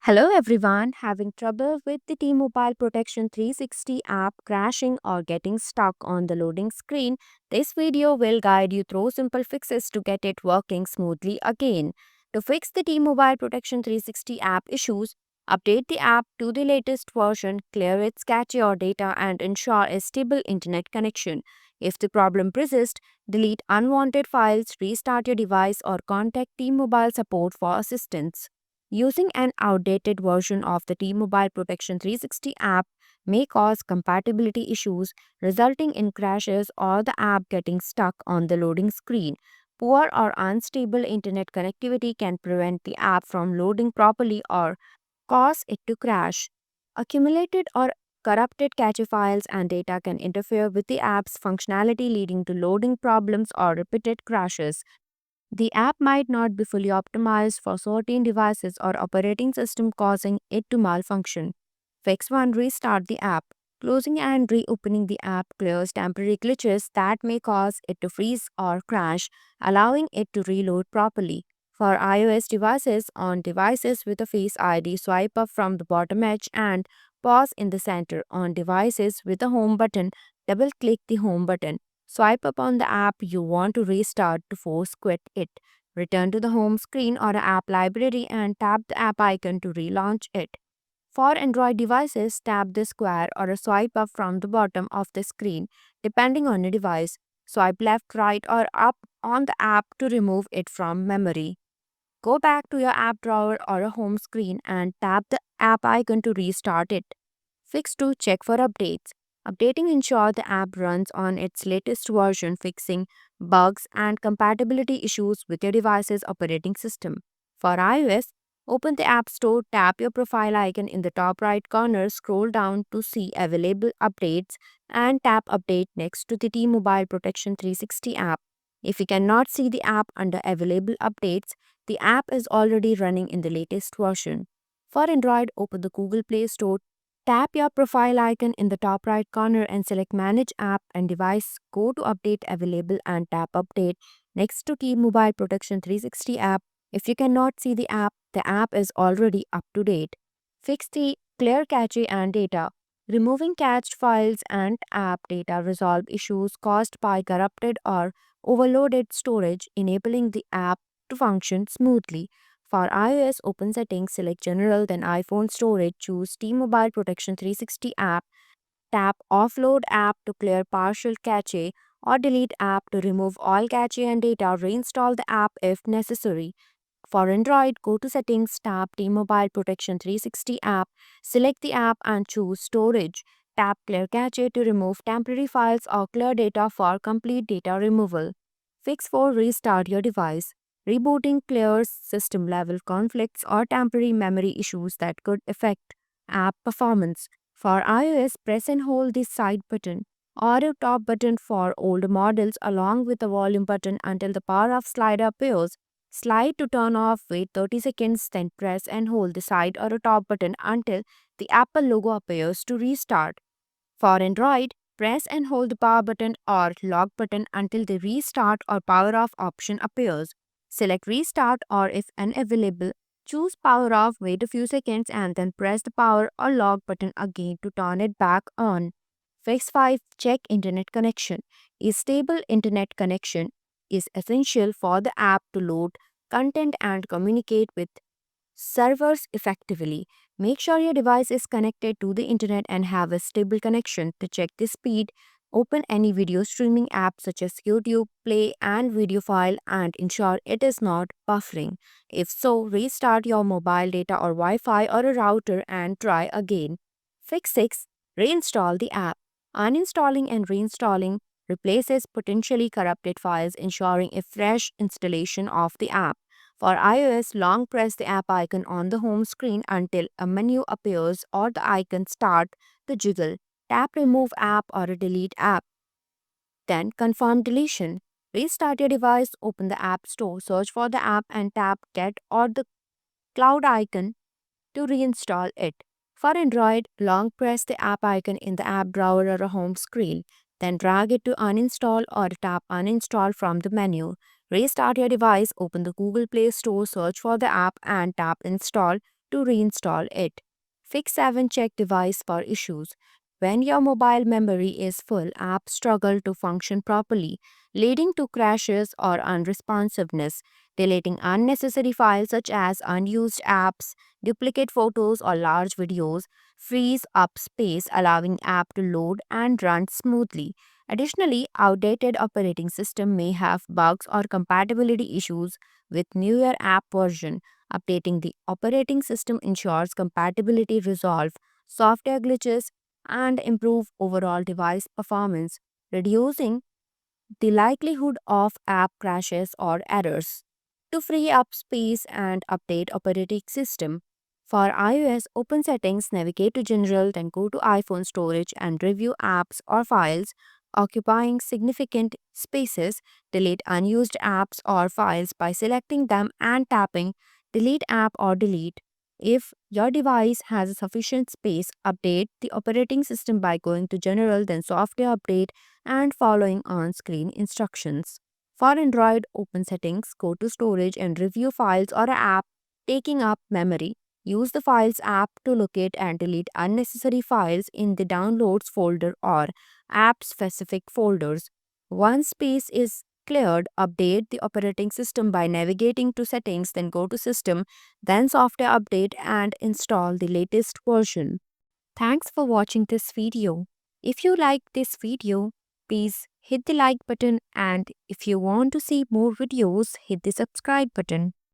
Hello everyone, having trouble with the T-Mobile Protection 360 app crashing or getting stuck on the loading screen? This video will guide you through simple fixes to get it working smoothly again. To fix the T-Mobile Protection 360 app issues, update the app to the latest version, clear its cache or data and ensure a stable internet connection. If the problem persists, delete unwanted files, restart your device or contact T-Mobile support for assistance. Using an outdated version of the T-Mobile Protection 360 app may cause compatibility issues, resulting in crashes or the app getting stuck on the loading screen. Poor or unstable internet connectivity can prevent the app from loading properly or cause it to crash. Accumulated or corrupted cache files and data can interfere with the app's functionality, leading to loading problems or repeated crashes. The app might not be fully optimized for certain devices or operating system, causing it to malfunction. Fix 1. Restart the app. Closing and reopening the app clears temporary glitches that may cause it to freeze or crash, allowing it to reload properly. For iOS devices, on devices with a Face ID, swipe up from the bottom edge and pause in the center. On devices with a home button, double click the home button. Swipe up on the app you want to restart to force quit it. Return to the home screen or app library and tap the app icon to relaunch it. For Android devices, tap the square or a swipe up from the bottom of the screen, depending on your device. Swipe left, right, or up on the app to remove it from memory. Go back to your app drawer or a home screen and tap the app icon to restart it. Fix 2. Check for updates. Updating ensure the app runs on its latest version, fixing bugs and compatibility issues with your device's operating system. For iOS, open the App Store, tap your profile icon in the top right corner, scroll down to see available updates, and tap Update next to the T-Mobile Protection 360 app. If you cannot see the app under Available Updates, the app is already running in the latest version. For Android, open the Google Play Store. Tap your profile icon in the top right corner and select Manage App and Device. Go to Update Available and tap Update next to T-Mobile Protection 360 app. If you cannot see the app is already up to date. Fix the clear cache and data. Removing cached files and app data resolve issues caused by corrupted or overloaded storage, enabling the app to function smoothly. For iOS, open Settings, select General, then iPhone Storage, choose T-Mobile Protection 360 app, tap Offload app to clear partial cache, or delete app to remove all cache and data, reinstall the app if necessary. For Android, go to Settings, tap T-Mobile Protection 360 app, select the app and choose Storage. Tap Clear Cache to remove temporary files or clear data for complete data removal. Fix 4. Restart your device. Rebooting clears system level conflicts or temporary memory issues that could affect app performance. For iOS, press and hold the side button or a top button for older models along with the volume button until the power off slider appears. Slide to turn off, wait 30 seconds, then press and hold the side or a top button until the Apple logo appears to restart. For Android, press and hold the power button or lock button until the restart or power off option appears. Select restart or if unavailable, choose power off, wait a few seconds and then press the power or lock button again to turn it back on. Fix 5. Check internet connection. A stable internet connection is essential for the app to load content and communicate with servers effectively. Make sure your device is connected to the internet and have a stable connection. To check the speed, open any video streaming app such as YouTube, play and video file and ensure it is not buffering. If so, restart your mobile data or Wi-Fi or a router and try again. Fix 6. Reinstall the app. Uninstalling and reinstalling replaces potentially corrupted files, ensuring a fresh installation of the app. For iOS, long press the app icon on the home screen until a menu appears or the icon start to jiggle. Tap Remove App or Delete App. Then confirm deletion. Restart your device, open the App Store, search for the app and tap Get or the cloud icon to reinstall it. For Android, long press the app icon in the app drawer or a home screen. Then drag it to uninstall or tap uninstall from the menu. Restart your device, open the Google Play Store, search for the app and tap install to reinstall it. Fix 7 check device for issues. When your mobile memory is full, apps struggle to function properly, leading to crashes or unresponsiveness. Deleting unnecessary files such as unused apps, duplicate photos, or large videos frees up space, allowing app to load and run smoothly. Additionally, outdated operating system may have bugs or compatibility issues with newer app version. Updating the operating system ensures compatibility resolve software glitches and improve overall device performance, reducing the likelihood of app crashes or errors. To free up space and update operating system, for iOS, open settings, navigate to general, then go to iPhone storage and review apps or files occupying significant spaces. Delete unused apps or files by selecting them and tapping delete app or delete. If your device has sufficient space, update the operating system by going to general, then software update and following on screen instructions. For Android, open settings, go to storage and review files or app taking up memory. Use the Files app to locate and delete unnecessary files in the Downloads folder or app specific folders. Once space is cleared, update the operating system by navigating to Settings, then go to System, then Software Update and install the latest version. Thanks for watching this video. If you like this video, please hit the like button, and if you want to see more videos, hit the subscribe button.